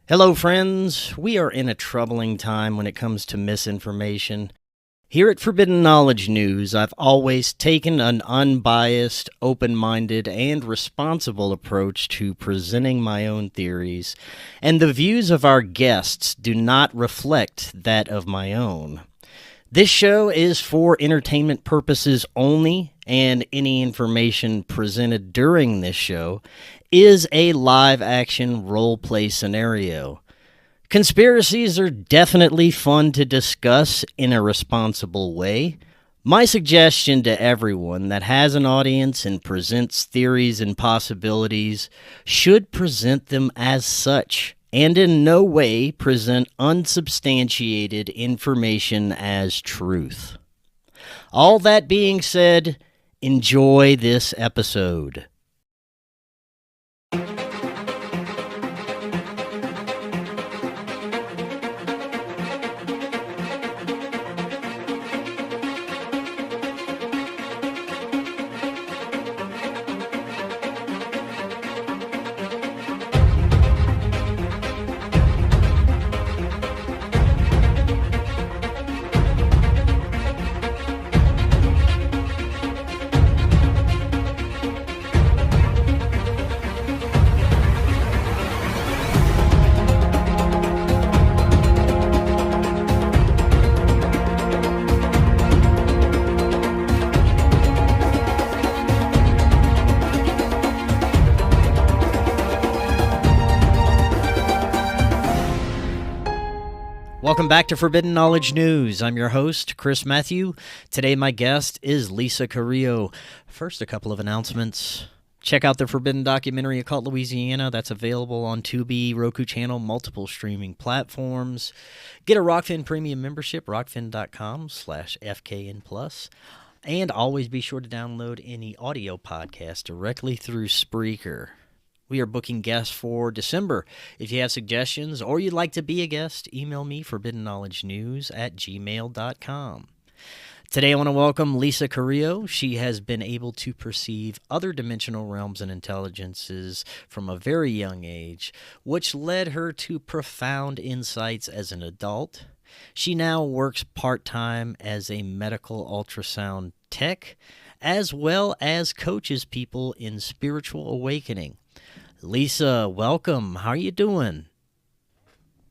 Hello, friends. We are in a troubling time when it comes to misinformation. Here at Forbidden Knowledge News, I've always taken an unbiased, open-minded, and responsible approach to presenting my own theories, and the views of our guests do not reflect that of my own. This show is for entertainment purposes only, and any information presented during this show is a live-action role-play scenario. Conspiracies are definitely fun to discuss in a responsible way. My suggestion to everyone that has an audience and presents theories and possibilities should present them as such, and in no way present unsubstantiated information as truth. All that being said, enjoy this episode. Welcome back to Forbidden Knowledge News. I'm your host, Chris Matthew. Today my guest is Lisa Carrillo. First, a couple of announcements. Check out the Forbidden documentary Occult Louisiana. That's available on Tubi, Roku channel, multiple streaming platforms. Get a Rokfin premium membership, rokfin.com/FKN Plus. And always be sure to download any audio podcast directly through Spreaker. We are booking guests for December. If you have suggestions or you'd like to be a guest, email me forbiddenknowledgenews@gmail.com. Today I want to welcome Lisa Carrillo. She has been able to perceive other dimensional realms and intelligences from a very young age, which led her to profound insights as an adult. She now works part-time as a medical ultrasound tech, as well as coaches people in spiritual awakening. Lisa, welcome. How are you doing?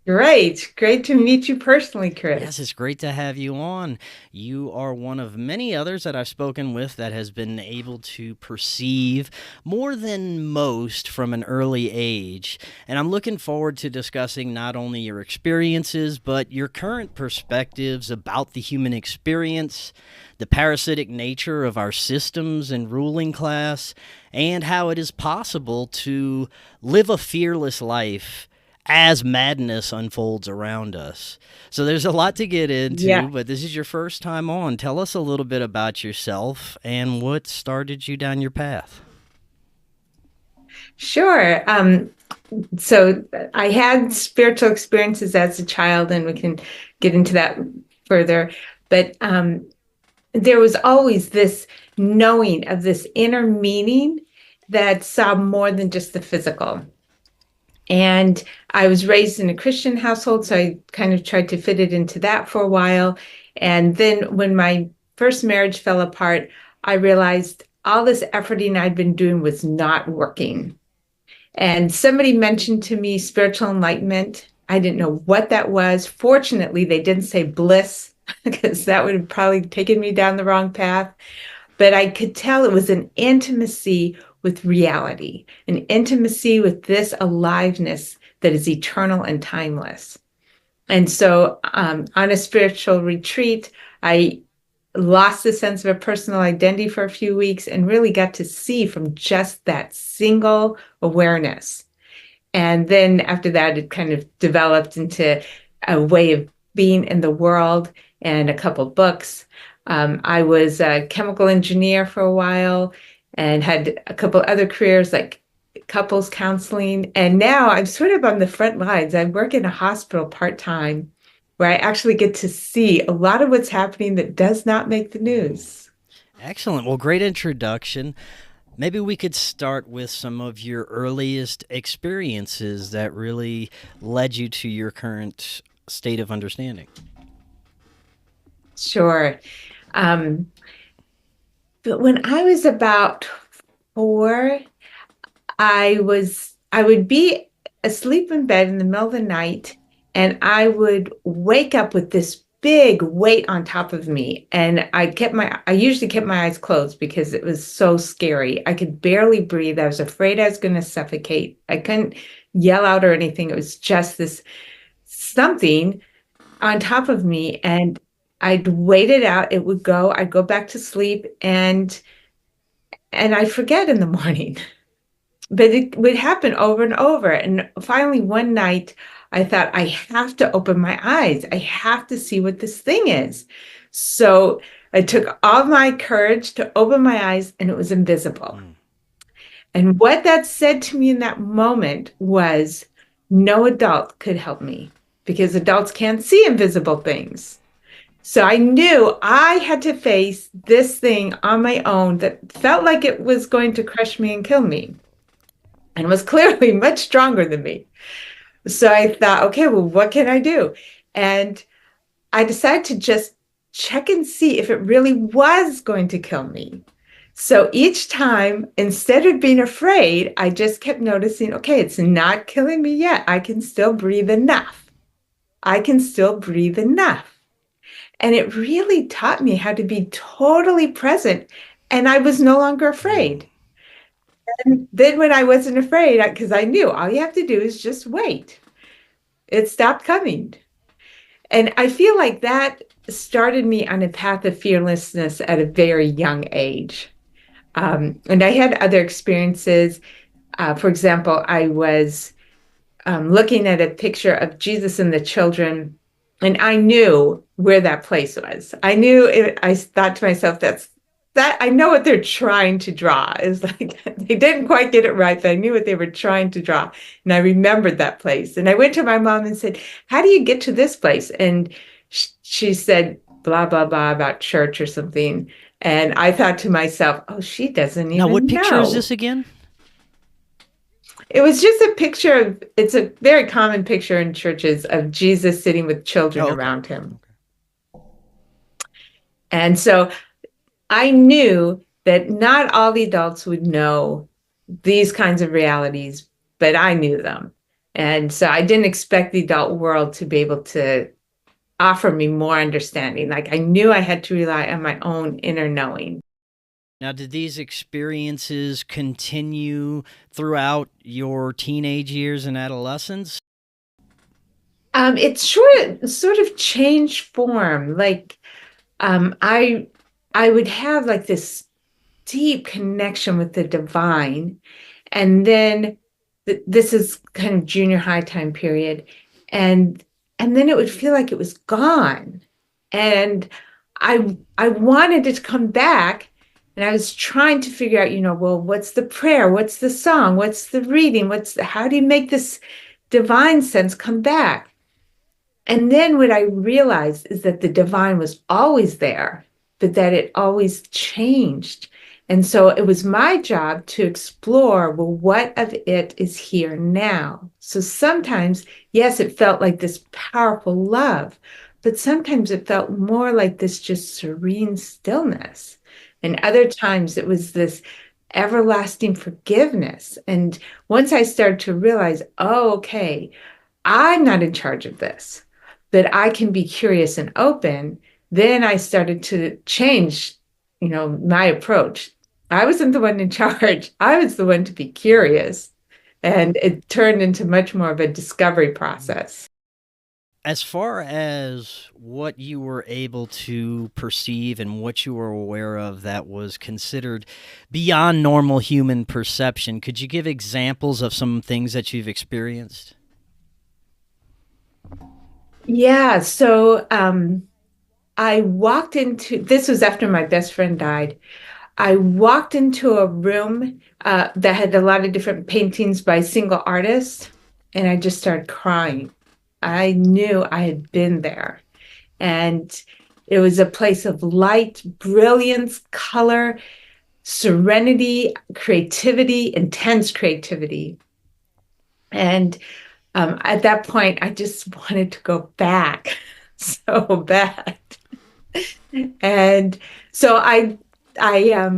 Great. Great to meet you personally, Chris. Yes, it's great to have you on. You are one of many others that I've spoken with that has been able to perceive more than most from an early age. And I'm looking forward to discussing not only your experiences, but your current perspectives about the human experience, the parasitic nature of our systems and ruling class, and how it is possible to live a fearless life as madness unfolds around us. So there's a lot to get into, but this is your first time on. Tell us a little bit about yourself and what started you down your path. Sure. So I had spiritual experiences as a child, and we can get into that further. But there was always this knowing of this inner meaning that saw more than just the physical. And I was raised in a Christian household, so I kind of tried to fit it into that for a while. And then when my first marriage fell apart, I realized all this efforting I'd been doing was not working. And somebody mentioned to me spiritual enlightenment. I didn't know what that was. Fortunately, they didn't say bliss, because that would have probably taken me down the wrong path. But I could tell it was an intimacy with reality, an intimacy with this aliveness that is eternal and timeless. And so on a spiritual retreat, I lost the sense of a personal identity for a few weeks and really got to see from just that single awareness. And then after that, it kind of developed into a way of being in the world and a couple books. I was a chemical engineer for a while and had a couple other careers like couples counseling. And now I'm sort of on the front lines. I work in a hospital part-time where I actually get to see a lot of what's happening that does not make the news. Excellent. Well, great introduction. Maybe we could start with some of your earliest experiences that really led you to your current state of understanding. Sure. Um, but when I was about 4, I would be asleep in bed in the middle of the night, and I would wake up with this big weight on top of me. And I usually kept my eyes closed because it was so scary. I could barely breathe. I was afraid I was going to suffocate. I couldn't yell out or anything. It was just this something on top of me. And I'd wait it out. I'd go back to sleep, and I forget in the morning. But it would happen over and over. And finally, one night, I thought, I have to open my eyes. I have to see what this thing is. So I took all my courage to open my eyes, and it was invisible. And what that said to me in that moment was no adult could help me because adults can't see invisible things. So I knew I had to face this thing on my own that felt like it was going to crush me and kill me, and was clearly much stronger than me. So I thought, okay, well, what can I do? And I decided to just check and see if it really was going to kill me. So each time, instead of being afraid, I just kept noticing, okay, it's not killing me yet. I can still breathe enough. I can still breathe enough. And it really taught me how to be totally present. And I was no longer afraid. And then when I wasn't afraid, because I knew all you have to do is just wait, it stopped coming. And I feel like that started me on a path of fearlessness at a very young age. And I had other experiences. For example, I was looking at a picture of Jesus and the children, and I knew where that place was. I knew it. I thought to myself, that I know what they're trying to draw. Is like they didn't quite get it right, but I knew what they were trying to draw. And I remembered that place. And I went to my mom and said, how do you get to this place? And she said, blah, blah, blah about church or something. And I thought to myself, oh, she doesn't even know. Now, what picture is this again? It was just a picture of, it's a very common picture in churches of Jesus sitting with children around him. And so I knew that not all the adults would know these kinds of realities, but I knew them. And so I didn't expect the adult world to be able to offer me more understanding. Like I knew I had to rely on my own inner knowing. Now, did these experiences continue throughout your teenage years and adolescence? It sort of changed form. Like I would have like this deep connection with the divine, and then this is kind of junior high time period, and then it would feel like it was gone, and I wanted it to come back. And I was trying to figure out, well, what's the prayer? What's the song? What's the reading? How do you make this divine sense come back? And then what I realized is that the divine was always there, but that it always changed. And so it was my job to explore, well, what of it is here now? So sometimes, yes, it felt like this powerful love, but sometimes it felt more like this just serene stillness. And other times it was this everlasting forgiveness. And once I started to realize, oh, okay, I'm not in charge of this, but I can be curious and open, then I started to change, my approach. I wasn't the one in charge. I was the one to be curious. And it turned into much more of a discovery process. As far as what you were able to perceive and what you were aware of that was considered beyond normal human perception, could you give examples of some things that you've experienced? Yeah, so I walked this was after my best friend died. I walked into a room that had a lot of different paintings by single artists, and I just started crying. I knew I had been there. And it was a place of light, brilliance, color. serenity, creativity, intense creativity. And at that point, I just wanted to go back so bad. And so I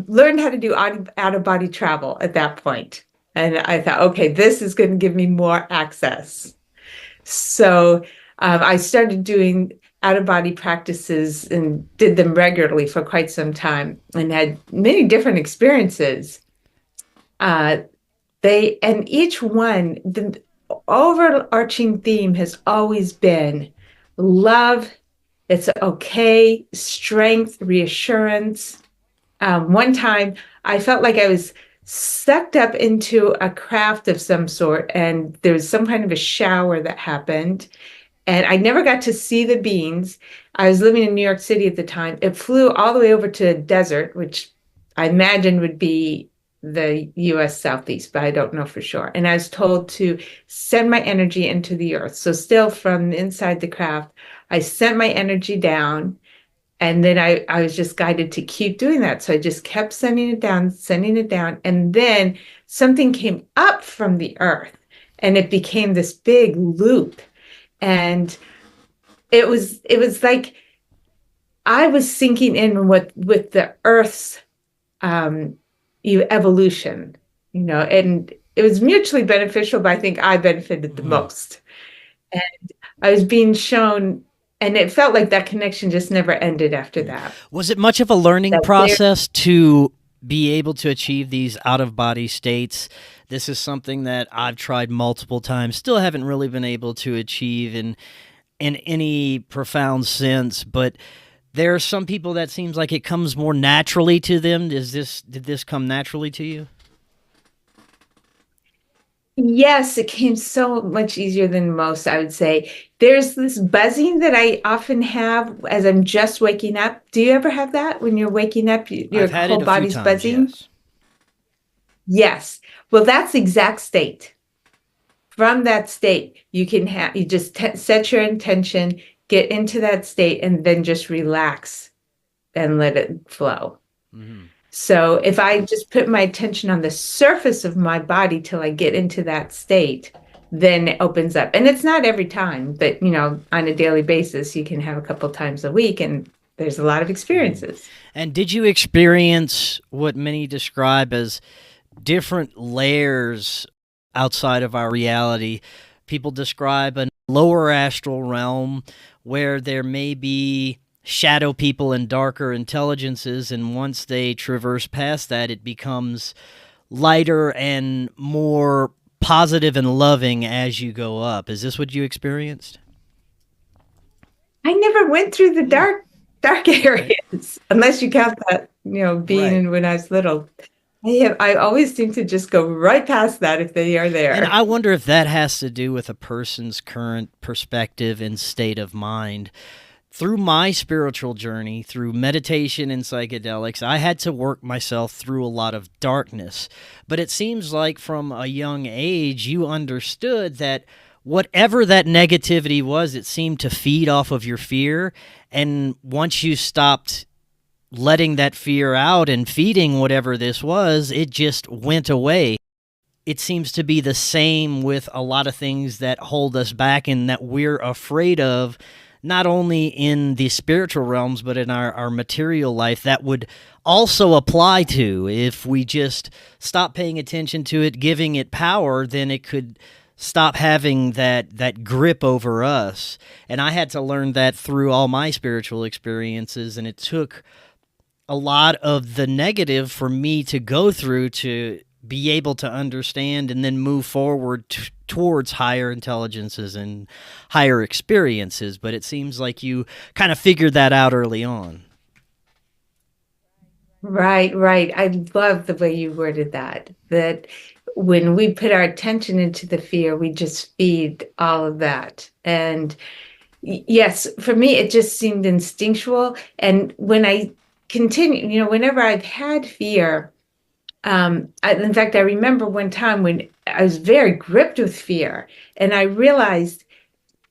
learned how to do out of body travel at that point. And I thought, okay, this is going to give me more access. So I started doing out of body practices and did them regularly for quite some time and had many different experiences. And each one, the overarching theme has always been love. It's okay, strength, reassurance. One time I felt like I was sucked up into a craft of some sort, and there was some kind of a shower that happened, and I never got to see the beans. I was living in New York City at the time. It flew all the way over to a desert, which I imagine would be the US Southeast, but I don't know for sure. And I was told to send my energy into the earth. So still from inside the craft, I sent my energy down, and then I was just guided to keep doing that. So I just kept sending it down, sending it down. And then something came up from the earth, and it became this big loop. And it was like I was sinking in with the earth's evolution, and it was mutually beneficial, but I think I benefited the most. And I was being shown, and it felt like that connection just never ended after that. Was it much of a learning process to be able to achieve these out-of-body states? This is something that I've tried multiple times, still haven't really been able to achieve in any profound sense, but there are some people that seems like it comes more naturally to them. Did this come naturally to you? Yes, it came so much easier than most, I would say. There's this buzzing that I often have as I'm just waking up. Do you ever have that when you're waking up, your whole body's buzzing? Yes. Yes. Well, that's the exact state. From that state, you just set your intention, get into that state, and then just relax and let it flow. Mm-hmm. So if I just put my attention on the surface of my body till I get into that state, then it opens up. And it's not every time, but on a daily basis, you can have a couple times a week, and there's a lot of experiences. And did you experience what many describe as different layers outside of our reality? People describe a lower astral realm where there may be shadow people and darker intelligences, and once they traverse past that, it becomes lighter and more positive and loving as you go up. Is this what you experienced? I never went through the dark areas, unless you count that, being in when I was little. I always seem to just go right past that if they are there. And I wonder if that has to do with a person's current perspective and state of mind. Through my spiritual journey, through meditation and psychedelics, I had to work myself through a lot of darkness. But it seems like from a young age, you understood that whatever that negativity was, it seemed to feed off of your fear. And once you stopped letting that fear out and feeding whatever this was, it just went away. It seems to be the same with a lot of things that hold us back and that we're afraid of, not only in the spiritual realms, but in our material life. That would also apply to, if we just stop paying attention to it, giving it power, then it could stop having that grip over us. And I had to learn that through all my spiritual experiences, and it took a lot of the negative for me to go through to be able to understand and then move forward towards higher intelligences and higher experiences. But it seems like you kind of figured that out early on. Right. I love the way you worded that when we put our attention into the fear, we just feed all of that. And yes, for me, it just seemed instinctual. And when I continue, whenever I've had fear, in fact, I remember one time when I was very gripped with fear, and I realized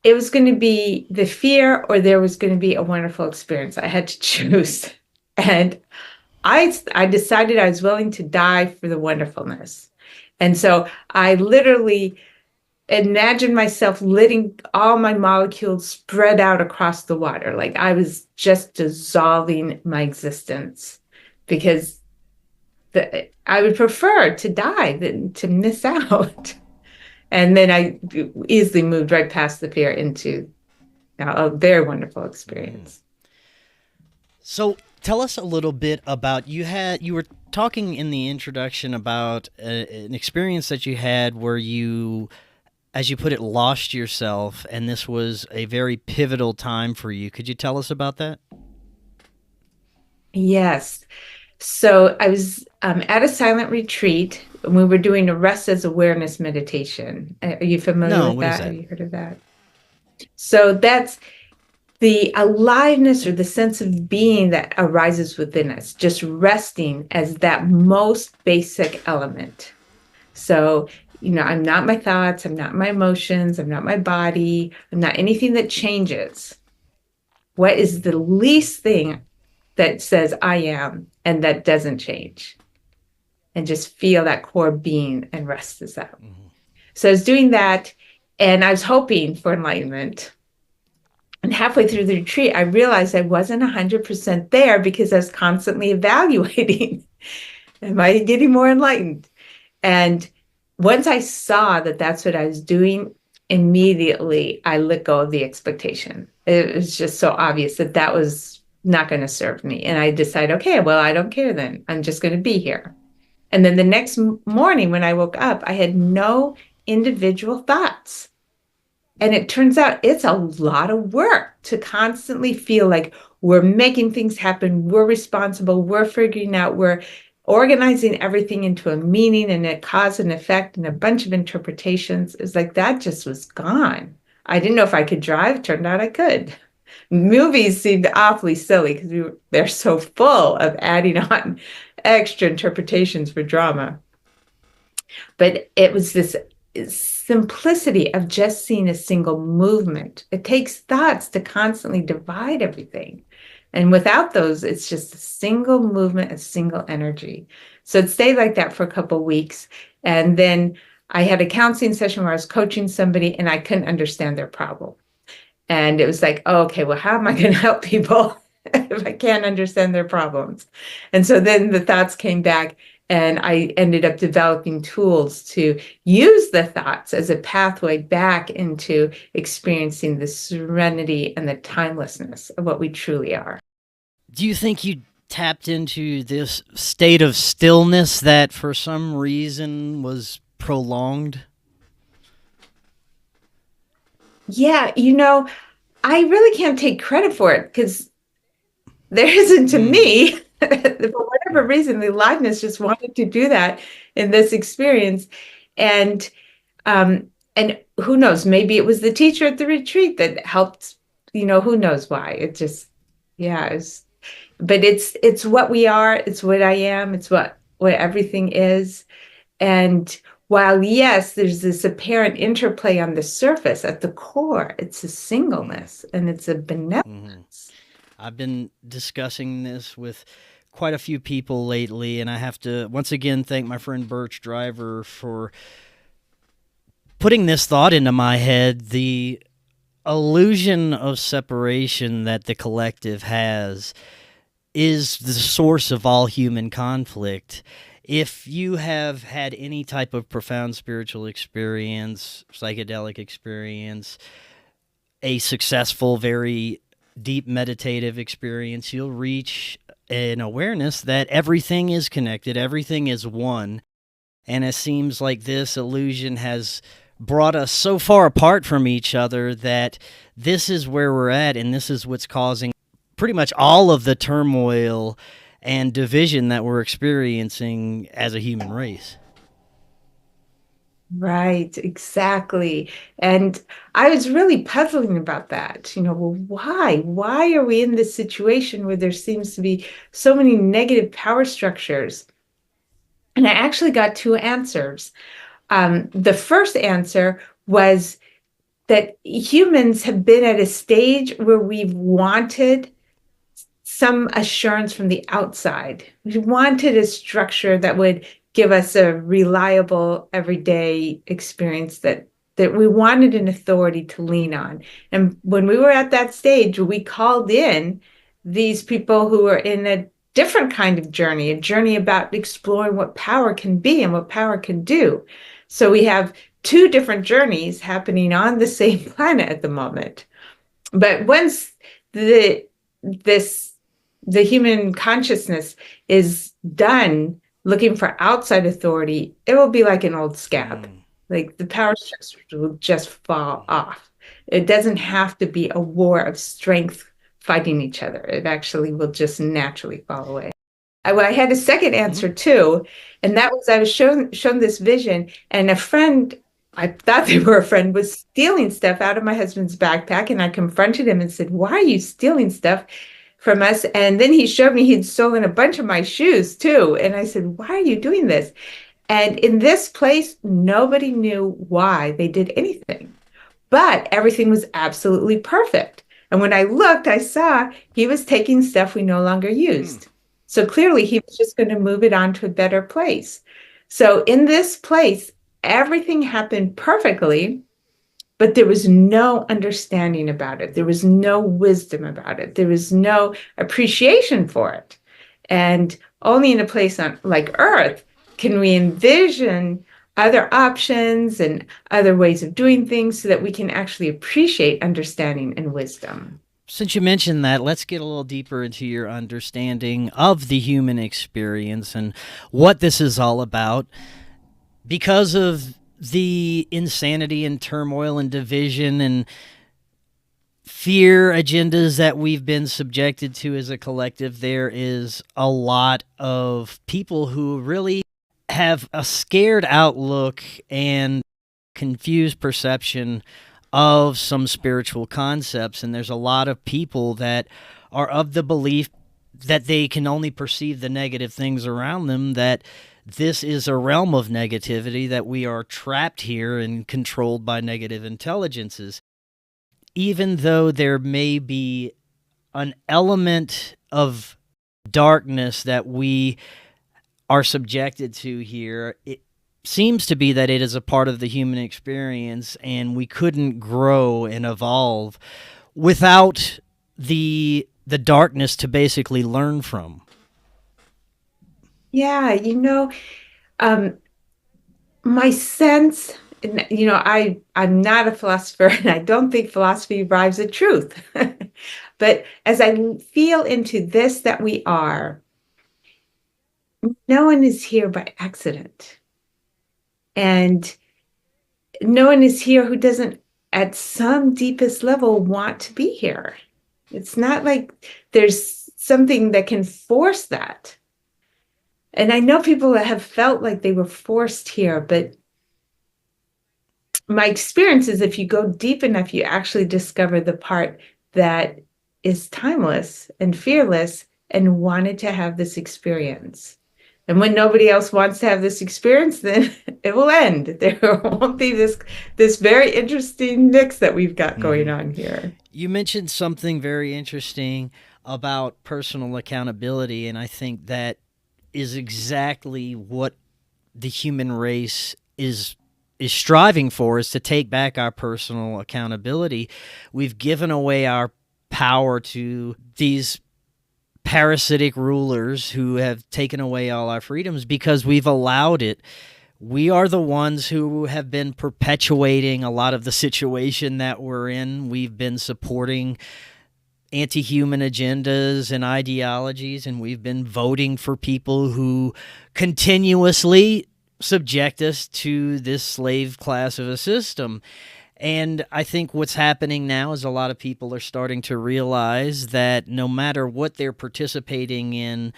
it was going to be the fear or there was going to be a wonderful experience. I had to choose. And I decided I was willing to die for the wonderfulness. And so I literally imagined myself letting all my molecules spread out across the water. Like I was just dissolving my existence, because I would prefer to die than to miss out. And then I easily moved right past the fear into a very wonderful experience. So tell us a little bit about, you were talking in the introduction about an experience that you had where you, as you put it, lost yourself, and this was a very pivotal time for you. Could you tell us about that? Yes. So I was at a silent retreat, and we were doing a rest as awareness meditation. Are you familiar with that? Have you heard of that? So that's the aliveness or the sense of being that arises within us, just resting as that most basic element. So, I'm not my thoughts, I'm not my emotions, I'm not my body, I'm not anything that changes. What is the least thing that says I am and that doesn't change? And just feel that core being and rest is that. Mm-hmm. So I was doing that, and I was hoping for enlightenment. And halfway through the retreat, I realized I wasn't 100% there, because I was constantly evaluating, am I getting more enlightened? And once I saw that that's what I was doing, immediately I let go of the expectation. It was just so obvious that that was not going to serve me. And I decided, okay, well, I don't care then. I'm just going to be here. And then the next morning when I woke up, I had no individual thoughts. And it turns out it's a lot of work to constantly feel like we're making things happen, we're responsible, we're figuring out, we're organizing everything into a meaning and a cause and effect and a bunch of interpretations. It's like that just was gone. I didn't know if I could drive. Turned out I could. Movies seemed awfully silly because they're so full of adding on extra interpretations for drama. But it was this simplicity of just seeing a single movement. It takes thoughts to constantly divide everything. And without those, it's just a single movement, a single energy. So it stayed like that for a couple of weeks. And then I had a counseling session where I was coaching somebody and I couldn't understand their problem. And it was like, oh, okay, well, how am I going to help people if I can't understand their problems? And so then the thoughts came back, and I ended up developing tools to use the thoughts as a pathway back into experiencing the serenity and the timelessness of what we truly are. Do you think you tapped into this state of stillness that for some reason was prolonged? Yeah, I really can't take credit for it, because there isn't to me. For whatever reason, the aliveness just wanted to do that in this experience. And who knows, maybe it was the teacher at the retreat that helped, who knows why. It just, but it's what we are, it's what I am, it's what everything is. And while, yes, there's this apparent interplay on the surface, at the core, it's a singleness and it's a benevolence. I've been discussing this with quite a few people lately, and I have to once again thank my friend Birch Driver for putting this thought into my head. The illusion of separation that the collective has is the source of all human conflict. If you have had any type of profound spiritual experience, psychedelic experience, a successful, very deep meditative experience, you'll reach an awareness that everything is connected, everything is one. And it seems like this illusion has brought us so far apart from each other that this is where we're at, and this is what's causing pretty much all of the turmoil and division that we're experiencing as a human race. Right, exactly. And I was really puzzling about that. Well, why? Why are we in this situation where there seems to be so many negative power structures? And I actually got two answers. The first answer was that humans have been at a stage where we've wanted some assurance from the outside. We wanted a structure that would give us a reliable everyday experience, that we wanted an authority to lean on. And when we were at that stage, we called in these people who were in a different kind of journey, a journey about exploring what power can be and what power can do. So we have two different journeys happening on the same planet at the moment. But once the human consciousness is done looking for outside authority, it will be like an old scab. Like the power structure will just fall off. It doesn't have to be a war of strength fighting each other. It actually will just naturally fall away. I had a second answer too, and that was I was shown this vision, and a friend, I thought they were a friend, was stealing stuff out of my husband's backpack, and I confronted him and said, "Why are you stealing stuff from us?" And then he showed me he'd stolen a bunch of my shoes too, and I said, "Why are you doing this?" And in this place, nobody knew why they did anything, but everything was absolutely perfect. And when I looked, I saw he was taking stuff we no longer used. So clearly he was just going to move it on to a better place. So in this place, everything happened perfectly, but there was no understanding about it. There was no wisdom about it. There was no appreciation for it. And only in a place like Earth can we envision other options and other ways of doing things so that we can actually appreciate understanding and wisdom. Since you mentioned that, let's get a little deeper into your understanding of the human experience and what this is all about. Because of the insanity and turmoil and division and fear agendas that we've been subjected to as a collective, there is a lot of people who really have a scared outlook and confused perception of some spiritual concepts, and there's a lot of people that are of the belief that they can only perceive the negative things around them, that this is a realm of negativity, that we are trapped here and controlled by negative intelligences. Even though there may be an element of darkness that we are subjected to here, it seems to be that it is a part of the human experience, and we couldn't grow and evolve without the darkness to basically learn from. Yeah, my sense, I'm not a philosopher, and I don't think philosophy arrives at truth. But as I feel into this that we are, no one is here by accident. And no one is here who doesn't, at some deepest level, want to be here. It's not like there's something that can force that. And I know people that have felt like they were forced here, but my experience is if you go deep enough, you actually discover the part that is timeless and fearless and wanted to have this experience. And when nobody else wants to have this experience, then it will end. There won't be this very interesting mix that we've got going on here. You mentioned something very interesting about personal accountability, and I think that is exactly what the human race is striving for, is to take back our personal accountability. We've given away our power to these parasitic rulers who have taken away all our freedoms because we've allowed it. We are the ones who have been perpetuating a lot of the situation that we're in. We've been supporting anti-human agendas and ideologies, and we've been voting for people who continuously subject us to this slave class of a system. And I think what's happening now is a lot of people are starting to realize that no matter what they're participating in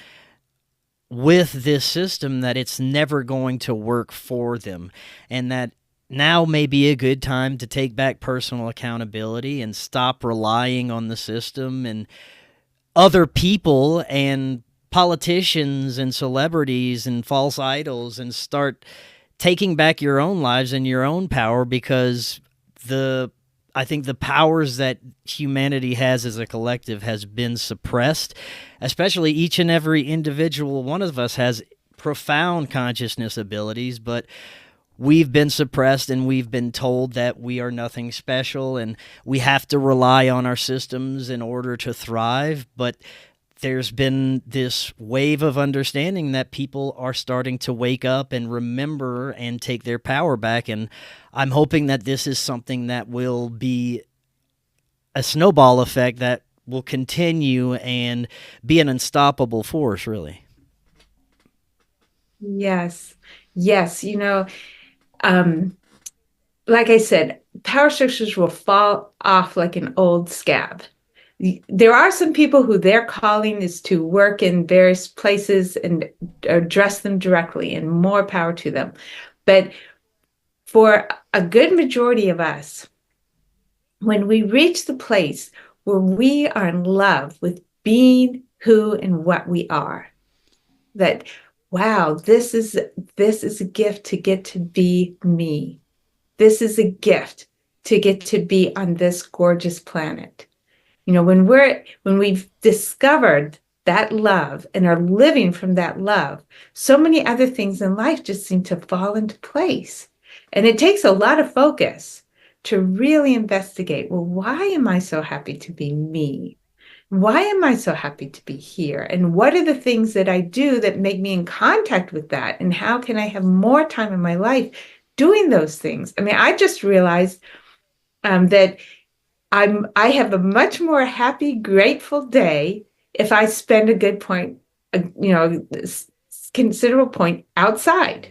with this system, that it's never going to work for them, and that now may be a good time to take back personal accountability and stop relying on the system and other people and politicians and celebrities and false idols, and start taking back your own lives and your own power, because the I think the powers that humanity has as a collective has been suppressed, especially each and every individual one of us has profound consciousness abilities, but we've been suppressed and we've been told that we are nothing special and we have to rely on our systems in order to thrive. But there's been this wave of understanding that people are starting to wake up and remember and take their power back. And I'm hoping that this is something that will be a snowball effect that will continue and be an unstoppable force, really. Yes. Yes. Like I said, power structures will fall off like an old scab. There are some people who their calling is to work in various places and address them directly, and more power to them. But for a good majority of us, when we reach the place where we are in love with being who and what we are, that, wow, this is a gift to get to be me. This is a gift to get to be on this gorgeous planet. When we've discovered that love and are living from that love, so many other things in life just seem to fall into place. And it takes a lot of focus to really investigate, well, why am I so happy to be me? Why am I so happy to be here? And what are the things that I do that make me in contact with that? And how can I have more time in my life doing those things? I mean, I just realized that I have a much more happy, grateful day if I spend a good point, considerable point outside.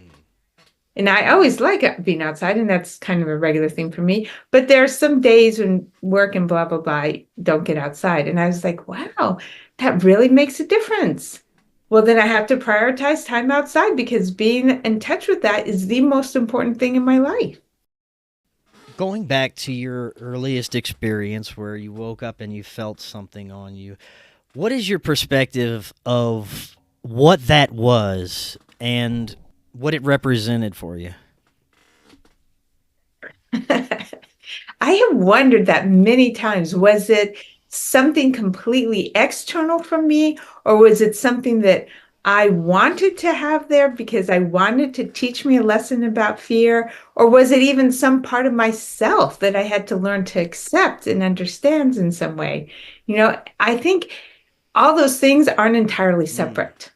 And I always like being outside, and that's kind of a regular thing for me. But there are some days when work and blah, blah, blah, I don't get outside. And I was like, wow, that really makes a difference. Well, then I have to prioritize time outside, because being in touch with that is the most important thing in my life. Going back to your earliest experience where you woke up and you felt something on you, what is your perspective of what that was and what it represented for you? I have wondered that many times. Was it something completely external from me, or was it something that I wanted to have there because I wanted to teach me a lesson about fear? Or was it even some part of myself that I had to learn to accept and understand in some way? I think all those things aren't entirely separate.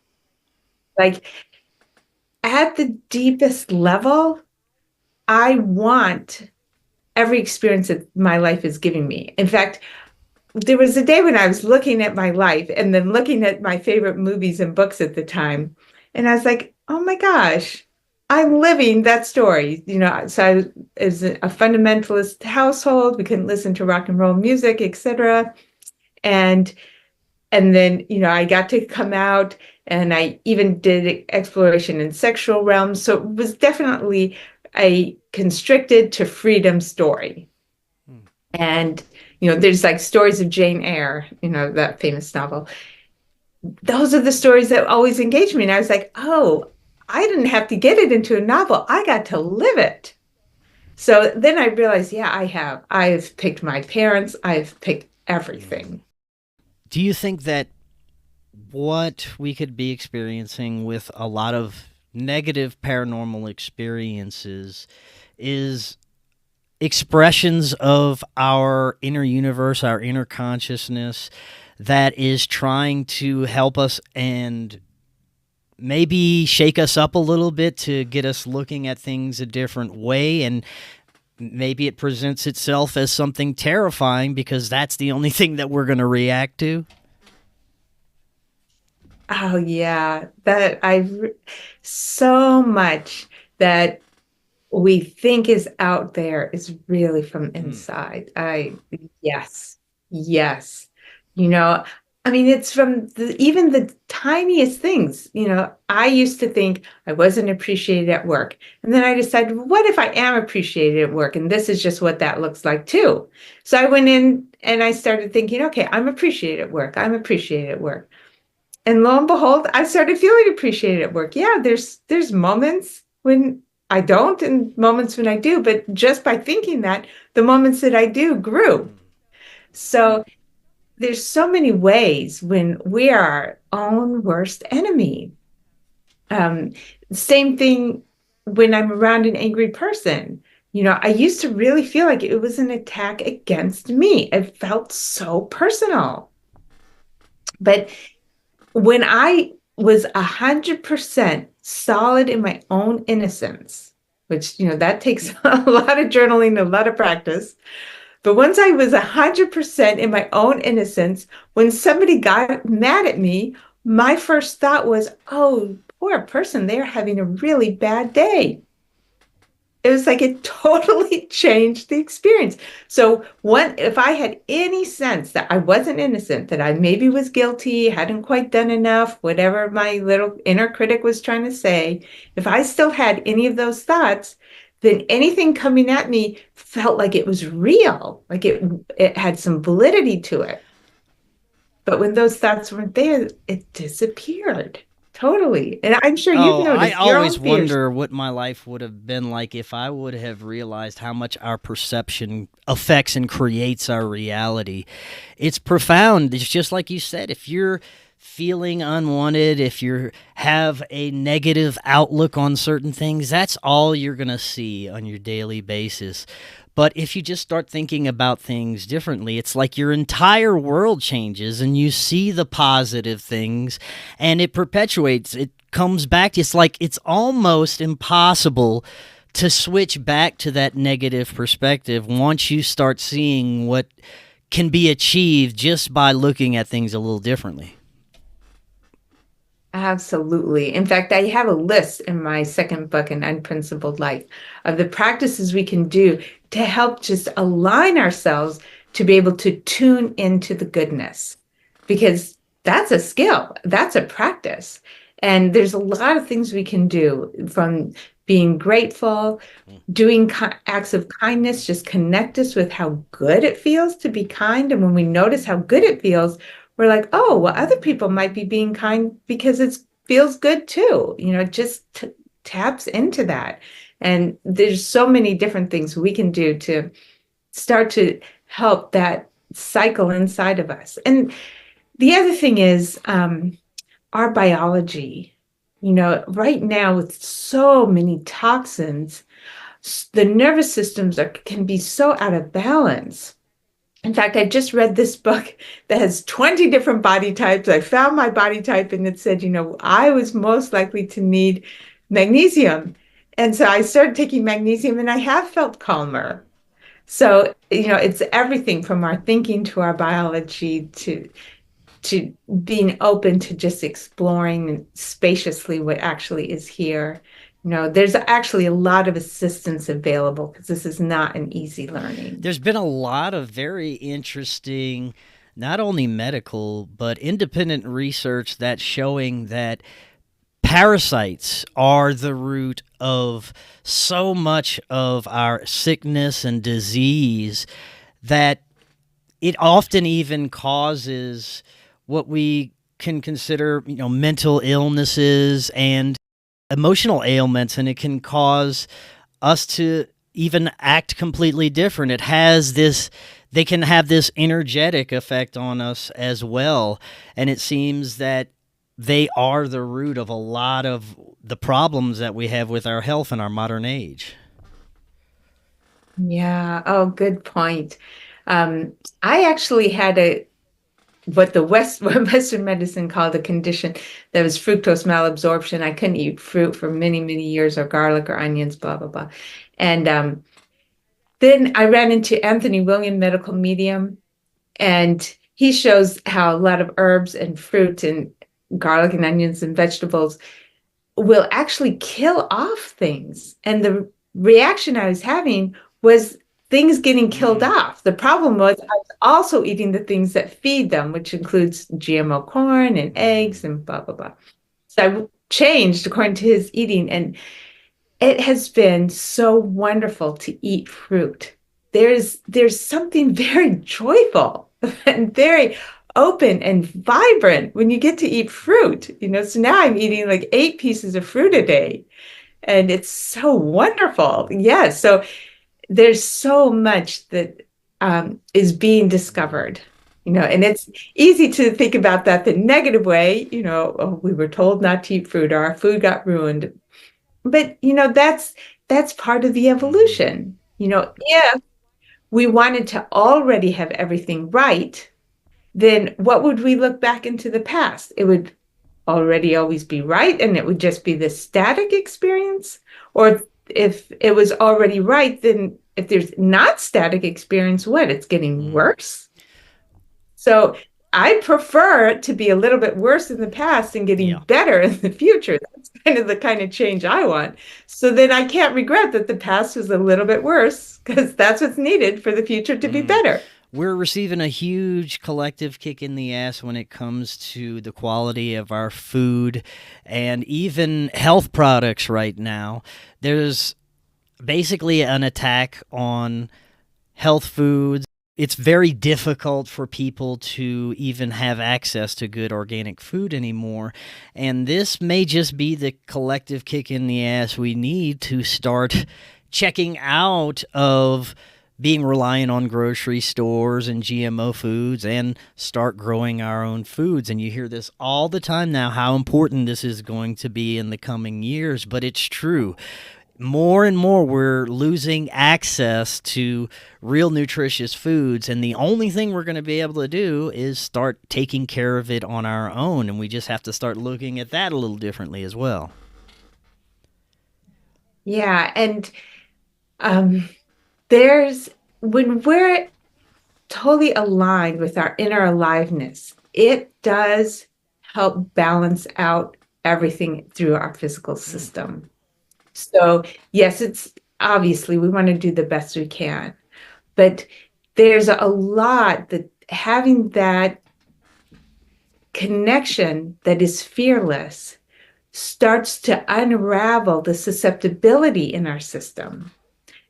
Like, at the deepest level, I want every experience that my life is giving me. In fact, there was a day when I was looking at my life and then looking at my favorite movies and books at the time. And I was like, oh my gosh, I'm living that story. So it was a fundamentalist household. We couldn't listen to rock and roll music, etc. And then, I got to come out, and I even did exploration in sexual realms. So it was definitely a constricted to freedom story. And, there's like stories of Jane Eyre, that famous novel. Those are the stories that always engage me. And I was like, oh, I didn't have to get it into a novel. I got to live it. So then I realized, yeah, I've picked my parents. I've picked everything. Do you think that what we could be experiencing with a lot of negative paranormal experiences is expressions of our inner universe, our inner consciousness that is trying to help us and maybe shake us up a little bit to get us looking at things a different way? And maybe it presents itself as something terrifying because that's the only thing that we're going to react to. Oh yeah, so much that we think is out there is really from inside. Yes, yes. I mean, it's from even the tiniest things. I used to think I wasn't appreciated at work. And then I decided, well, what if I am appreciated at work? And this is just what that looks like too. So I went in and I started thinking, okay, I'm appreciated at work. I'm appreciated at work. And lo and behold, I started feeling appreciated at work. Yeah, there's moments when I don't in moments when I do, but just by thinking that, the moments that I do grew. So there's so many ways when we are our own worst enemy. Um, Same thing when I'm around an angry person. I used to really feel like it was an attack against me. It felt so personal. But when I was 100% solid in my own innocence, which, that takes a lot of journaling, a lot of practice. But once I was 100% in my own innocence, when somebody got mad at me, my first thought was, oh, poor person, they're having a really bad day. It was like it totally changed the experience. So if I had any sense that I wasn't innocent, that I maybe was guilty, hadn't quite done enough, whatever my little inner critic was trying to say, if I still had any of those thoughts, then anything coming at me felt like it was real, like it had some validity to it. But when those thoughts weren't there, it disappeared. Totally. And I'm sure you've I noticed your always own fears. wonder what my life would have been like if I would have realized how much our perception affects and creates our reality. It's profound. It's just like you said, if you're feeling unwanted, if you have a negative outlook on certain things, that's all you're going to see on your daily basis. But if you just start thinking about things differently, it's like your entire world changes and you see the positive things and it perpetuates. It comes back. It's like it's almost impossible to switch back to that negative perspective once you start seeing what can be achieved just by looking at things a little differently. Absolutely. In fact, I have a list in my second book, An Unprincipled Life, of the practices we can do to help just align ourselves to be able to tune into the goodness. Because that's a skill, that's a practice. And there's a lot of things we can do, from being grateful, doing acts of kindness, just connect us with how good it feels to be kind. And when we notice how good it feels, we're like, oh, well, other people might be being kind because it feels good too. It just taps into that. And there's so many different things we can do to start to help that cycle inside of us. And the other thing is our biology. Right now with so many toxins, the nervous systems can be so out of balance. In fact, I just read this book that has 20 different body types. I found my body type and it said, I was most likely to need magnesium. And so I started taking magnesium and I have felt calmer. So, it's everything from our thinking to our biology to being open to just exploring spaciously what actually is here. There's actually a lot of assistance available because this is not an easy learning. There's been a lot of very interesting, not only medical, but independent research that's showing that parasites are the root of so much of our sickness and disease, that it often even causes what we can consider, mental illnesses and emotional ailments, and it can cause us to even act completely different. They can have this energetic effect on us as well, and it seems that they are the root of a lot of the problems that we have with our health in our modern age. Yeah. Oh, good point. I actually had what Western medicine called a condition that was fructose malabsorption. I couldn't eat fruit for many, many years, or garlic or onions, blah, blah, blah. And then I ran into Anthony William, medical medium, and he shows how a lot of herbs and fruit and garlic and onions and vegetables will actually kill off things. And the reaction I was having was things getting killed off. The problem was I was also eating the things that feed them, which includes GMO corn and eggs and blah, blah, blah. So I changed according to his eating, and it has been so wonderful to eat fruit. There's something very joyful and very open and vibrant when you get to eat fruit. So now I'm eating like 8 pieces of fruit a day. And it's so wonderful. Yeah. So there's so much that is being discovered, and it's easy to think about that the negative way, oh, we were told not to eat fruit, or our food got ruined. But, that's part of the evolution. If we wanted to already have everything right, then what would we look back into the past? It would already always be right, and it would just be this static experience. Or if it was already right, then if there's not static experience, what? It's getting worse. So I prefer it to be a little bit worse in the past and getting better in the future. That's the kind of change I want. So then I can't regret that the past was a little bit worse, because that's what's needed for the future to be better. We're receiving a huge collective kick in the ass when it comes to the quality of our food and even health products right now. There's basically an attack on health foods. It's very difficult for people to even have access to good organic food anymore. And this may just be the collective kick in the ass we need to start checking out of being reliant on grocery stores and GMO foods and start growing our own foods. And you hear this all the time now, how important this is going to be in the coming years, but it's true. More and more we're losing access to real nutritious foods, and the only thing we're going to be able to do is start taking care of it on our own, and we just have to start looking at that a little differently as well. Yeah, and when we're totally aligned with our inner aliveness, it does help balance out everything through our physical system. So yes, it's obviously we want to do the best we can, but there's a lot that having that connection that is fearless starts to unravel the susceptibility in our system.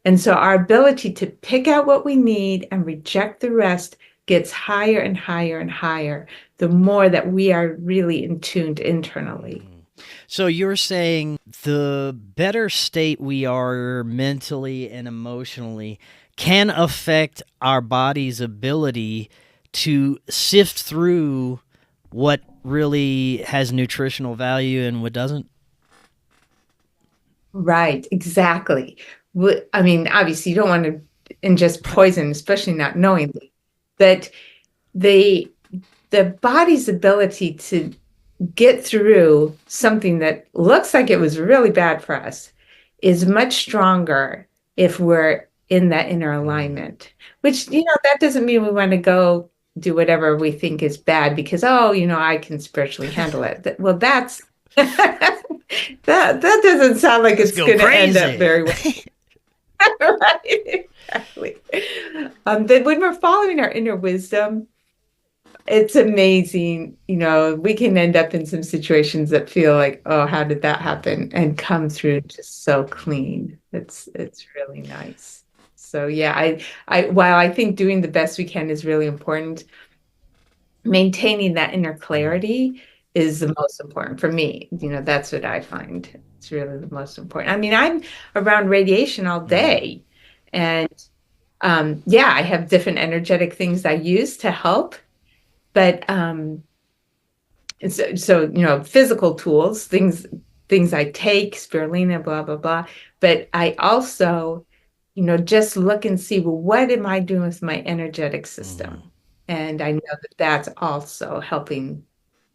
And so our ability to pick out what we need and reject the rest gets higher and higher and higher, the more that we are really in tuned internally. So you're saying the better state we are mentally and emotionally can affect our body's ability to sift through what really has nutritional value and what doesn't? Right, exactly. I mean, obviously you don't want to ingest poison, especially not knowingly, but the body's ability to get through something that looks like it was really bad for us is much stronger if we're in that inner alignment, which, that doesn't mean we want to go do whatever we think is bad because, I can spiritually handle it. Well, that's that doesn't sound like it's going to end up very well. Right, exactly. But when we're following our inner wisdom, it's amazing. We can end up in some situations that feel like, oh, how did that happen? And come through just so clean. It's really nice. So yeah, while I think doing the best we can is really important, maintaining that inner clarity is the most important for me. That's what I find. It's really the most important. I mean, I'm around radiation all day, and I have different energetic things I use to help. But so physical tools, things I take, spirulina, blah blah blah. But I also, just look and see, well, what am I doing with my energetic system? And I know that that's also helping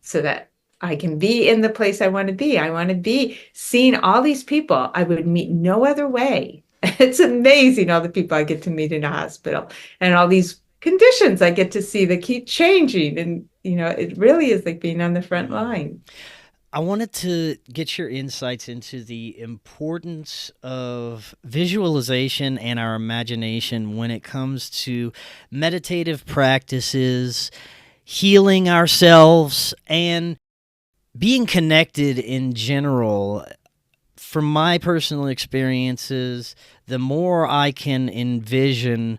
so that I can be in the place I want to be. I want to be seeing all these people I would meet no other way. It's amazing, all the people I get to meet in a hospital and all these conditions I get to see that keep changing. And, it really is like being on the front line. I wanted to get your insights into the importance of visualization and our imagination when it comes to meditative practices, healing ourselves, and being connected in general. From my personal experiences, the more I can envision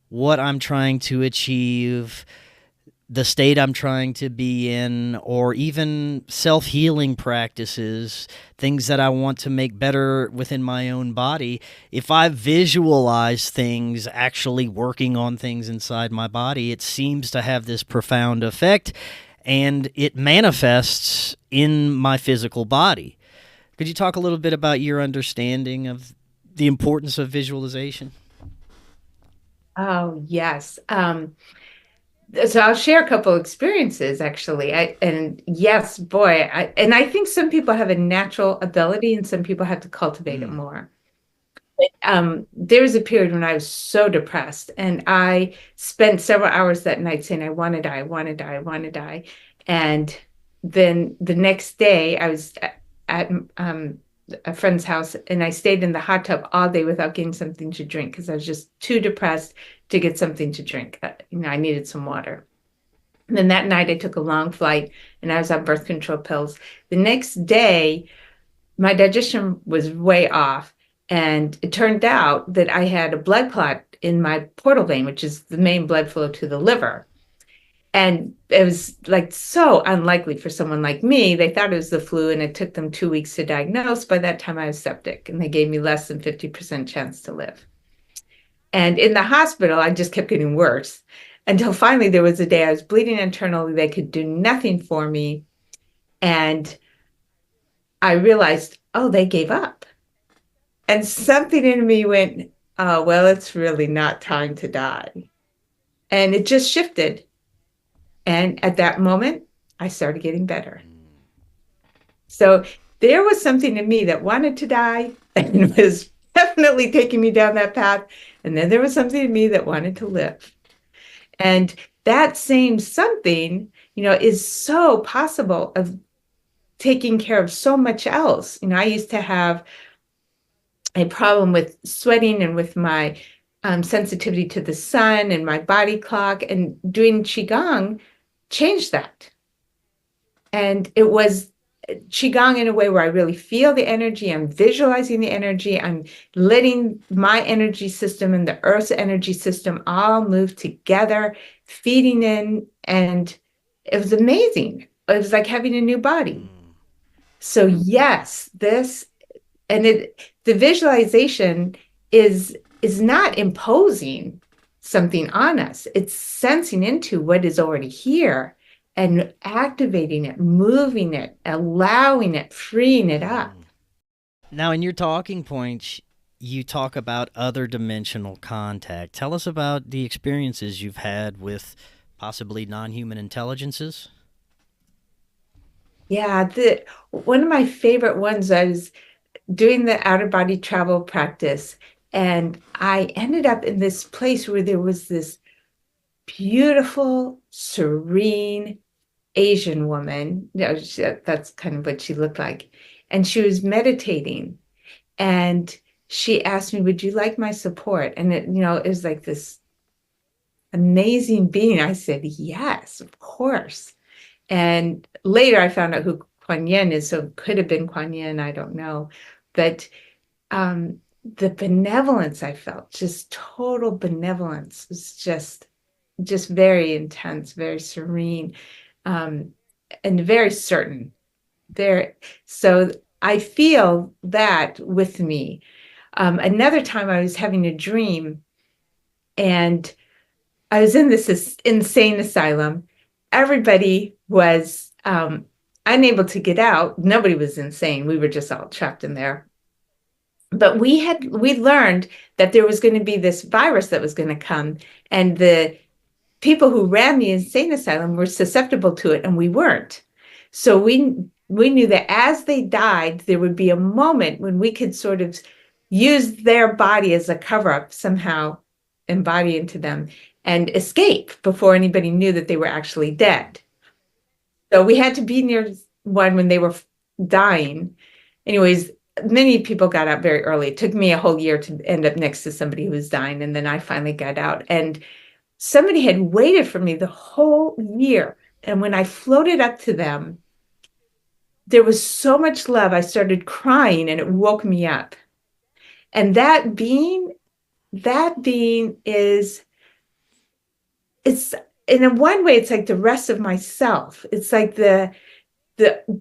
what I'm trying to achieve, the state I'm trying to be in, or even self-healing practices, things that I want to make better within my own body, if I visualize things actually working on things inside my body, it seems to have this profound effect, and it manifests in my physical body. Could you talk a little bit about your understanding of the importance of visualization? Oh, yes. So I'll share a couple experiences actually. And yes, boy, I think some people have a natural ability and some people have to cultivate it more. There was a period when I was so depressed and I spent several hours that night saying, I want to die, I want to die, I want to die. And then the next day I was at a friend's house and I stayed in the hot tub all day without getting something to drink because I was just too depressed to get something to drink. I needed some water. And then that night I took a long flight and I was on birth control pills. The next day, my digestion was way off. And it turned out that I had a blood clot in my portal vein, which is the main blood flow to the liver. And it was like so unlikely for someone like me. They thought it was the flu, and it took them 2 weeks to diagnose. By that time, I was septic, and they gave me less than 50% chance to live. And in the hospital, I just kept getting worse until finally there was a day I was bleeding internally. They could do nothing for me. And I realized, oh, they gave up. And something in me went, oh, well, it's really not time to die. And it just shifted. And at that moment, I started getting better. So there was something in me that wanted to die and was definitely taking me down that path. And then there was something in me that wanted to live. And that same something, is so possible of taking care of so much else. I used to have a problem with sweating and with my sensitivity to the sun and my body clock, and doing Qigong changed that. And it was Qigong in a way where I really feel the energy. I'm visualizing the energy. I'm letting my energy system and the Earth's energy system all move together, feeding in. And it was amazing. It was like having a new body. So yes, the visualization is not imposing something on us. It's sensing into what is already here and activating it, moving it, allowing it, freeing it up. Now, in your talking points, you talk about other dimensional contact. Tell us about the experiences you've had with possibly non-human intelligences. Yeah, one of my favorite ones, I was doing the out-of-body travel practice, and I ended up in this place where there was this beautiful, serene Asian woman. That's kind of what she looked like. And she was meditating. And she asked me, would you like my support? And it was like this amazing being. I said, yes, of course. And later I found out who Kuan Yin is. So it could have been Kuan Yin, I don't know. But the benevolence I felt, just total benevolence, was just very intense, very serene, and very certain. So I feel that with me. Another time I was having a dream, and I was in this insane asylum. Everybody was unable to get out. Nobody was insane. We were just all trapped in there. But we learned that there was going to be this virus that was going to come, and the people who ran the insane asylum were susceptible to it, and we weren't. So we knew that as they died, there would be a moment when we could sort of use their body as a cover-up, somehow embody into them and escape before anybody knew that they were actually dead. So we had to be near one when they were dying. Anyways, many people got out very early. It took me a whole year to end up next to somebody who was dying, and then I finally got out. And somebody had waited for me the whole year. And when I floated up to them, there was so much love. I started crying, and it woke me up. And that being is, it's in one way, it's like the rest of myself. It's like the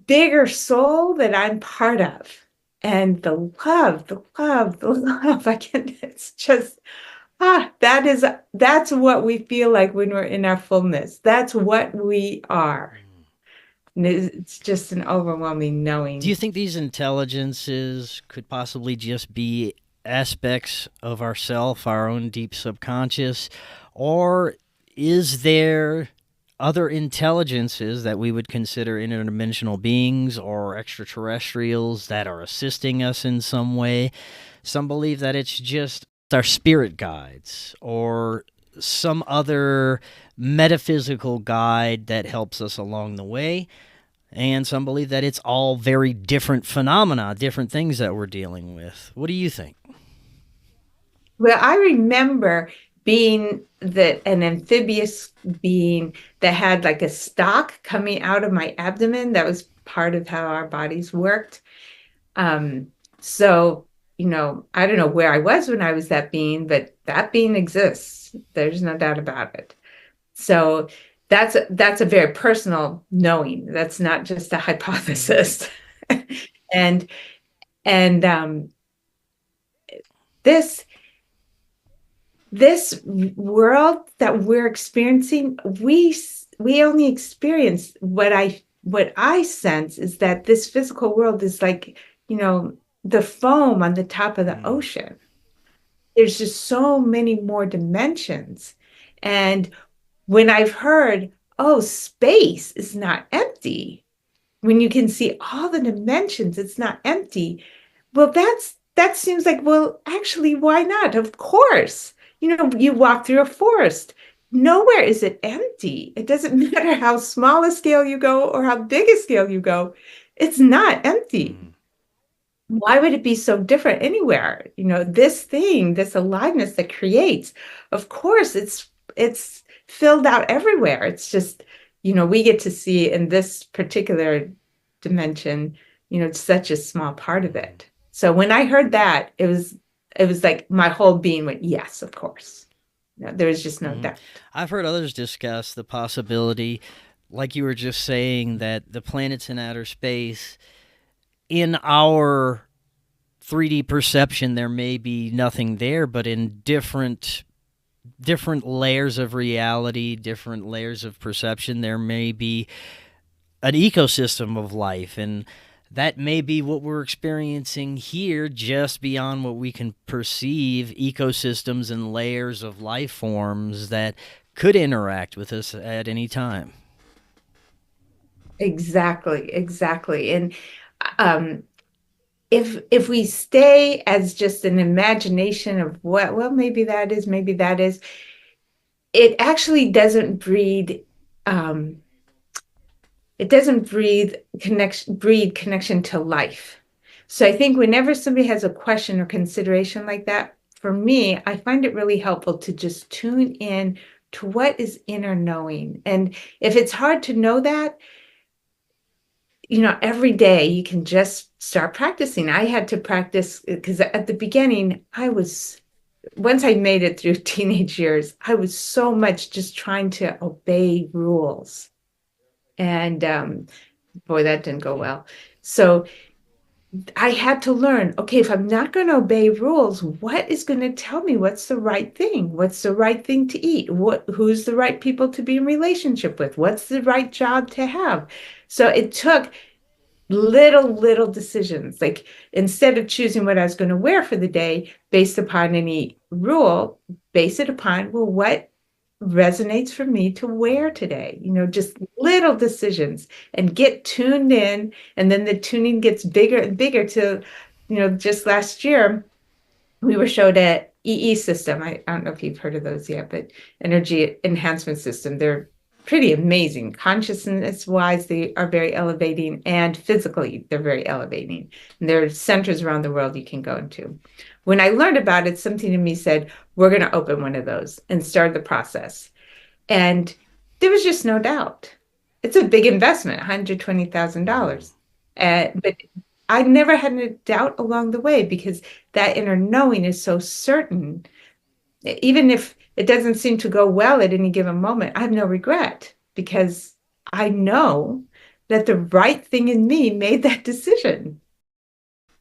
bigger soul that I'm part of. And the love, the love, the love. It's just, that's what we feel like when we're in our fullness. That's what we are. And it's just an overwhelming knowing. Do you think these intelligences could possibly just be aspects of ourself, our own deep subconscious, or is there other intelligences that we would consider interdimensional beings or extraterrestrials that are assisting us in some way? Some believe that it's just our spirit guides or some other metaphysical guide that helps us along the way. And some believe that it's all very different phenomena, different things that we're dealing with. What do you think? Well, I remember being an amphibious being that had like a stalk coming out of my abdomen. That was part of how our bodies worked. So, I don't know where I was when I was that being, but that being exists. There's no doubt about it. So that's a very personal knowing. That's not just a hypothesis. and this world that we're experiencing, we only experience what I sense is that this physical world is like, the foam on the top of the ocean. There's just so many more dimensions. And when I've heard, oh, space is not empty, when you can see all the dimensions, it's not empty. Well, that seems like, well, actually, why not? Of course. You walk through a forest. Nowhere is it empty. It doesn't matter how small a scale you go or how big a scale you go. It's not empty. Why would it be so different anywhere? This aliveness that creates, of course, it's filled out everywhere. It's just, we get to see in this particular dimension, it's such a small part of it. So when I heard that, it was like my whole being went, yes, of course. There was just no doubt. I've heard others discuss the possibility, like you were just saying, that the planets in outer space, in our 3D perception, there may be nothing there, but in different layers of reality, different layers of perception, there may be an ecosystem of life, and that may be what we're experiencing here, just beyond what we can perceive, ecosystems and layers of life forms that could interact with us at any time. Exactly. And if we stay as just an imagination of what, well, maybe that is, it actually doesn't breed connection to life. So I think whenever somebody has a question or consideration like that, for me, I find it really helpful to just tune in to what is inner knowing. And if it's hard to know that, every day you can just start practicing. I had to practice because at the beginning, once I made it through teenage years, I was so much just trying to obey rules. And boy, that didn't go well. So I had to learn, okay, if I'm not going to obey rules, what is going to tell me what's the right thing? What's the right thing to eat? Who's the right people to be in relationship with? What's the right job to have? So it took little decisions. Like instead of choosing what I was going to wear for the day based upon any rule, base it upon, well, what resonates for me to wear today? Just little decisions and get tuned in. And then the tuning gets bigger and bigger to, just last year, we were showed a EE system. I don't know if you've heard of those yet, but energy enhancement system. They're pretty amazing. Consciousness-wise, they are very elevating, and physically, they're very elevating. And there are centers around the world you can go into. When I learned about it, something in me said, we're going to open one of those and start the process. And there was just no doubt. It's a big investment, $120,000. But I never had a doubt along the way because that inner knowing is so certain. Even if it doesn't seem to go well at any given moment, I have no regret because I know that the right thing in me made that decision.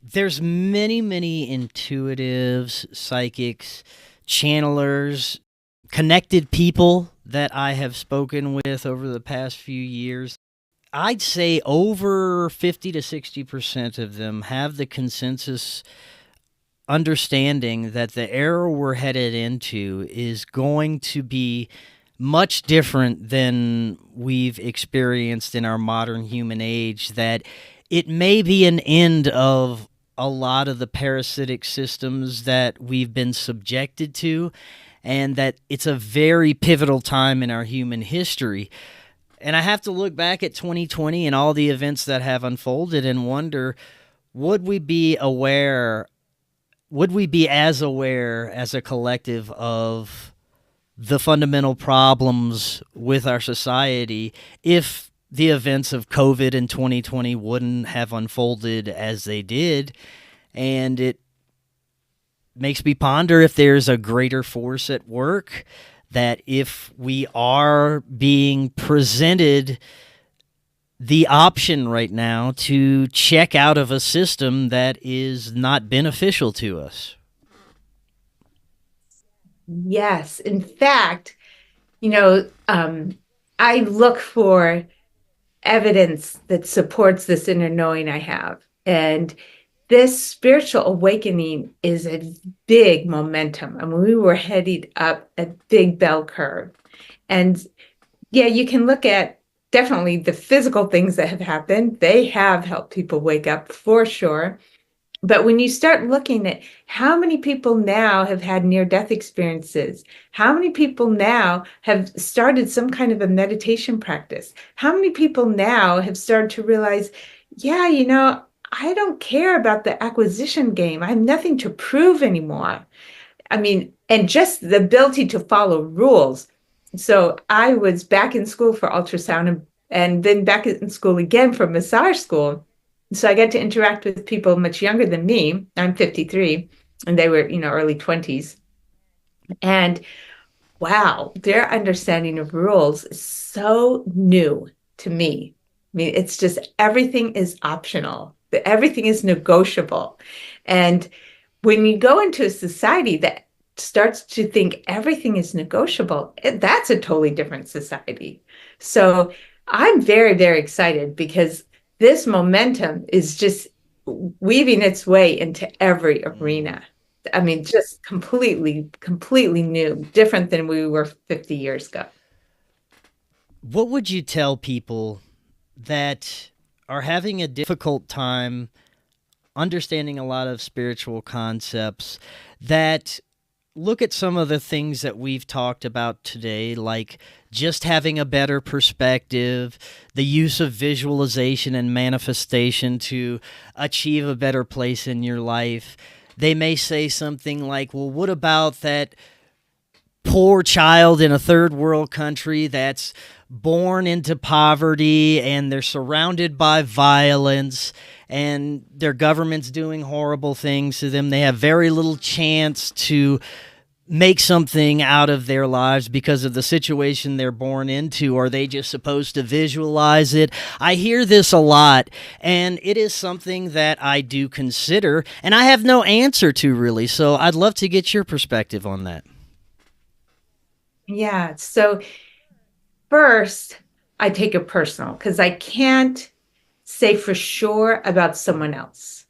There's many, many intuitives, psychics, channelers, connected people that I have spoken with over the past few years. I'd say over 50 to 60% of them have the consensus understanding that the era we're headed into is going to be much different than we've experienced in our modern human age, that it may be an end of a lot of the parasitic systems that we've been subjected to, and that it's a very pivotal time in our human history. And I have to look back at 2020 and all the events that have unfolded and wonder, would we be aware, would we be as aware as a collective of the fundamental problems with our society if the events of COVID in 2020 wouldn't have unfolded as they did? And it makes me ponder if there's a greater force at work, that if we are being presented the option right now to check out of a system that is not beneficial to us. Yes. In fact, I look for evidence that supports this inner knowing I have. And this spiritual awakening is a big momentum. I mean, we were headed up a big bell curve. And yeah, you can look at definitely the physical things that have happened. They have helped people wake up for sure. But when you start looking at how many people now have had near-death experiences, how many people now have started some kind of a meditation practice, how many people now have started to realize, yeah, I don't care about the acquisition game. I have nothing to prove anymore. I mean, and just the ability to follow rules. So I was back in school for ultrasound and then back in school again for massage school. So I get to interact with people much younger than me. I'm 53 and they were, early 20s. And wow, their understanding of rules is so new to me. I mean, it's just everything is optional. Everything is negotiable. And when you go into a society that starts to think everything is negotiable, that's a totally different society. So I'm very, very excited because this momentum is just weaving its way into every arena. I mean, just completely, completely new, different than we were 50 years ago. What would you tell people that are having a difficult time understanding a lot of spiritual concepts, that look at some of the things that we've talked about today, like just having a better perspective, the use of visualization and manifestation to achieve a better place in your life? They may say something like, well, what about that poor child in a third world country that's born into poverty and they're surrounded by violence and their government's doing horrible things to them. They have very little chance to make something out of their lives because of the situation they're born into. Are they just supposed to visualize it? I hear this a lot, and it is something that I do consider, and I have no answer to really. So I'd love to get your perspective on that. Yeah. So first, I take it personal because I can't say for sure about someone else.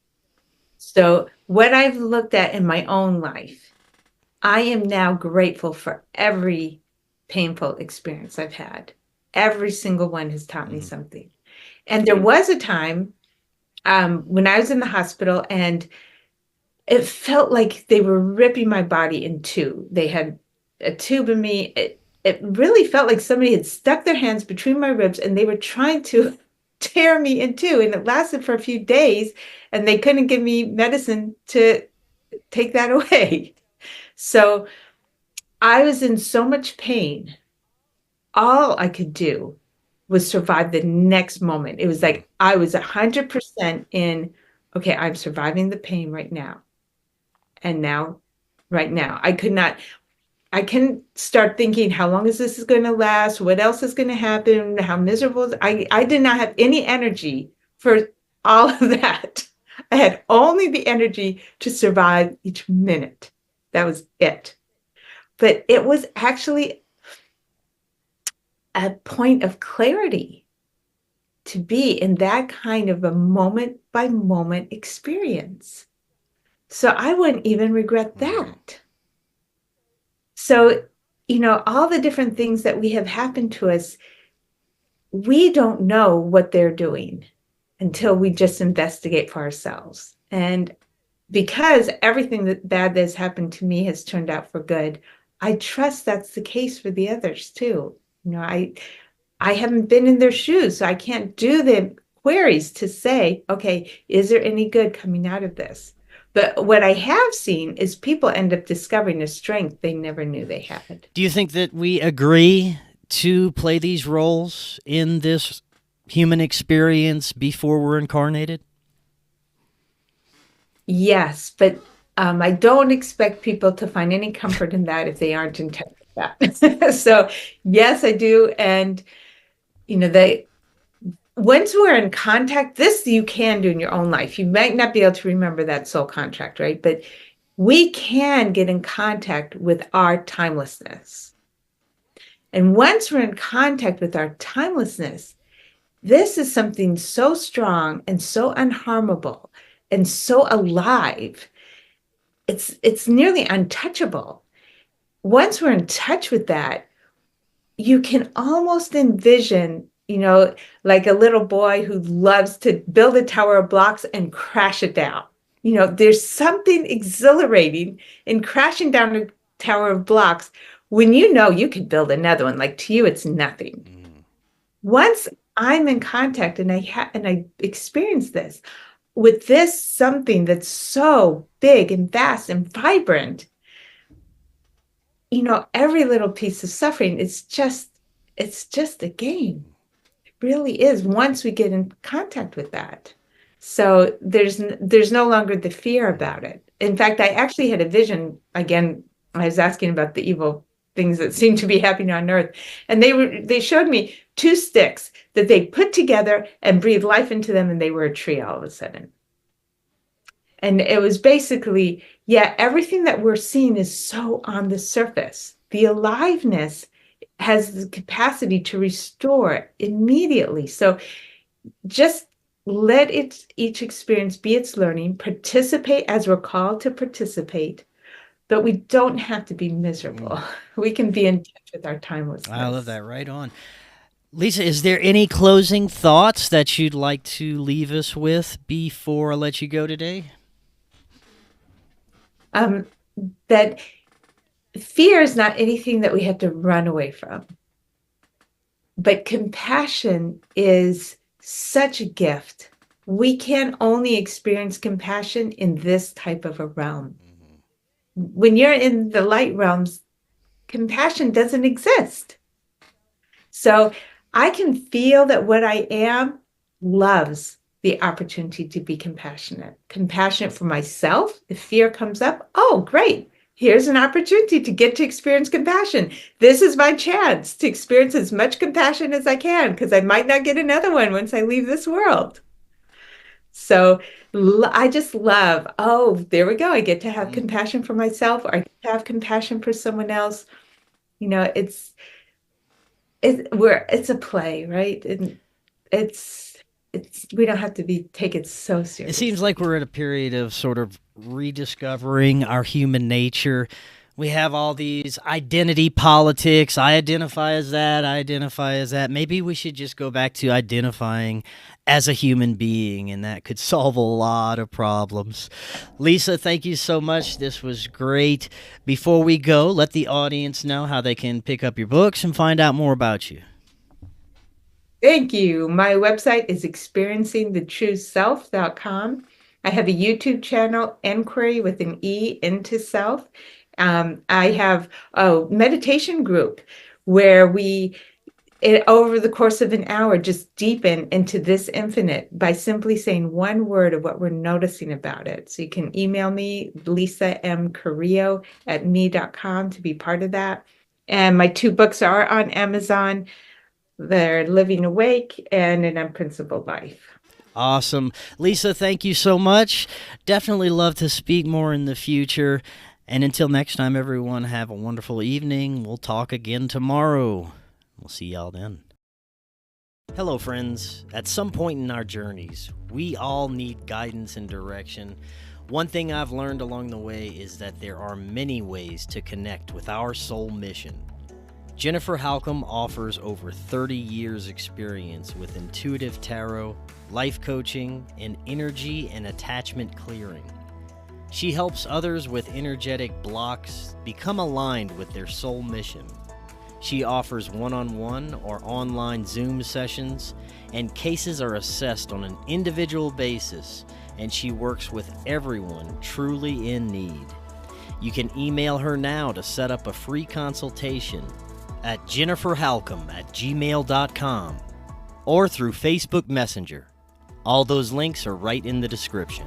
So what I've looked at in my own life, I am now grateful for every painful experience I've had. Every single one has taught me something. And there was a time when I was in the hospital and it felt like they were ripping my body in two. They had a tube in me. It really felt like somebody had stuck their hands between my ribs and they were trying to tear me in two. And it lasted for a few days and they couldn't give me medicine to take that away. So I was in so much pain. All I could do was survive the next moment. It was like I was 100% in, okay, I'm surviving the pain right now. And now, right now, I could not. I can start thinking, how long is this going to last? What else is going to happen? How miserable? I did not have any energy for all of that. I had only the energy to survive each minute. That was it. But it was actually a point of clarity to be in that kind of a moment by moment experience. So I wouldn't even regret that. So, all the different things that we have happened to us, we don't know what they're doing until we just investigate for ourselves. And because everything bad that's happened to me has turned out for good, I trust that's the case for the others too. I haven't been in their shoes, so I can't do the queries to say, okay, is there any good coming out of this? But what I have seen is people end up discovering a strength they never knew they had. Do you think that we agree to play these roles in this human experience before we're incarnated? Yes, but I don't expect people to find any comfort in that if they aren't in touch with that. So yes, I do. And, once we're in contact, this you can do in your own life. You might not be able to remember that soul contract, right? But we can get in contact with our timelessness. And once we're in contact with our timelessness, this is something so strong and so unharmable and so alive. It's nearly untouchable. Once we're in touch with that, you can almost envision, like a little boy who loves to build a tower of blocks and crash it down. There's something exhilarating in crashing down a tower of blocks when you can build another one. Like, to you, it's nothing. Once I'm in contact and I experience this with this something that's so big and vast and vibrant, every little piece of suffering, it's just a game. It really is, once we get in contact with that. So there's no longer the fear about it. In fact, I actually had a vision. Again, I was asking about the evil things that seem to be happening on Earth, and they showed me two sticks that they put together and breathed life into them, and they were a tree all of a sudden. And it was basically, everything that we're seeing is so on the surface. The aliveness has the capacity to restore immediately. So just let each experience be its learning, participate as we're called to participate, but we don't have to be miserable. We can be in touch with our timelessness. I love that. Right on. Lisa, is there any closing thoughts that you'd like to leave us with before I let you go today? That fear is not anything that we have to run away from. But compassion is such a gift. We can only experience compassion in this type of a realm. When you're in the light realms, compassion doesn't exist. So I can feel that what I am loves the opportunity to be compassionate for myself. If fear comes up, oh, great. Here's an opportunity to get to experience compassion. This is my chance to experience as much compassion as I can, because I might not get another one once I leave this world. So I just love, there we go. I get to have compassion for myself, or I get to have compassion for someone else. It's a play, right? And we don't have to take it so seriously. It seems like we're at a period of sort of rediscovering our human nature. We have all these identity politics. I identify as that. I identify as that. Maybe we should just go back to identifying as a human being, and that could solve a lot of problems. Lisa, thank you so much. This was great. Before we go, let the audience know how they can pick up your books and find out more about you. Thank you. My website is experiencingthetrueself.com. I have a YouTube channel, Inquiry with an E, into self. I have a meditation group where we over the course of an hour, just deepen into this infinite by simply saying one word of what we're noticing about it. So you can email me, Lisa M. Carrillo at me.com, to be part of that. And my 2 books are on Amazon. They're Living Awake and An Unprincipled Life. Awesome. Lisa, thank you so much. Definitely love to speak more in the future. And until next time, everyone, have a wonderful evening. We'll talk again tomorrow. We'll see y'all then. Hello, friends. At some point in our journeys, we all need guidance and direction. One thing I've learned along the way is that there are many ways to connect with our soul mission. Jennifer Halcame offers over 30 years experience with intuitive tarot, life coaching, and energy and attachment clearing. She helps others with energetic blocks become aligned with their soul mission. She offers one-on-one or online Zoom sessions, and cases are assessed on an individual basis, and she works with everyone truly in need. You can email her now to set up a free consultation at jenniferhalcame@gmail.com or through Facebook Messenger. All those links are right in the description.